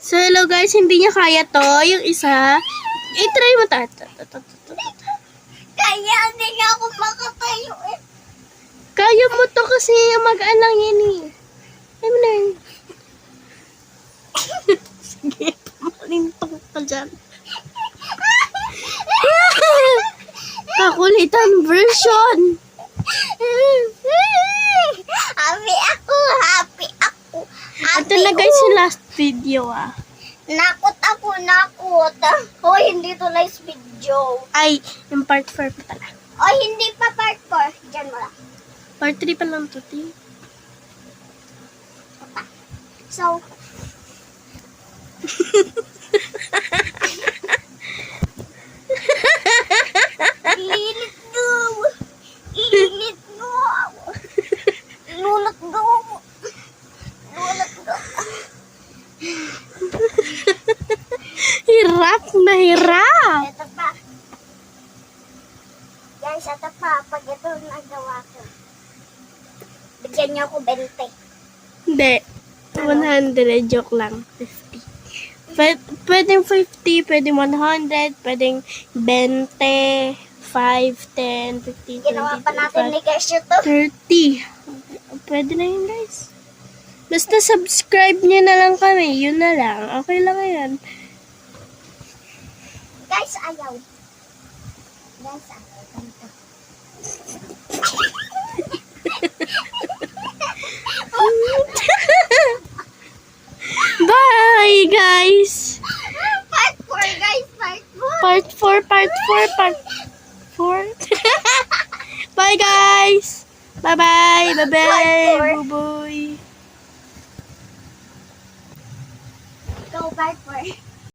So, hello guys, hindi niya kaya to. Yung isa, try mo ta. Kaya hindi nga ako makatayo eh. Kaya mo to kasi magaan lang yan eh. Ay mo na yun. Sige, malintong ka dyan. Kakulitan version. Happy ako. Ito na guys yung last video ah. Nakot ako. Hoy, hindi to last video. Ay, yung part 4 pa pala. Hoy, hindi pa part 4. Diyan mo lang. Part 3 pa lang to, ti. So, init daw. Init daw. Lunat daw. Hirap na hirap. Ito pa. Guys, ito pa. Pag ito nagawa ko, bigyan niyo ako 20. Hindi. 100. Joke lang. 50. Pwedeng 50, pwedeng 100, pwedeng 20, 5, 10, 15, 20, Ginawa pa natin ni Casio to. 30. Pwede na yun, guys. Basta subscribe nyo na lang kami. Yun na lang. Okay lang yan. Guys, ayaw. Guys, ayaw. Ganito. Bye, guys! Part 4, guys. Part 4. Part 4. Bye, guys! Bye-bye! Bye-bye! Part 4. Buboy! Go, part 4.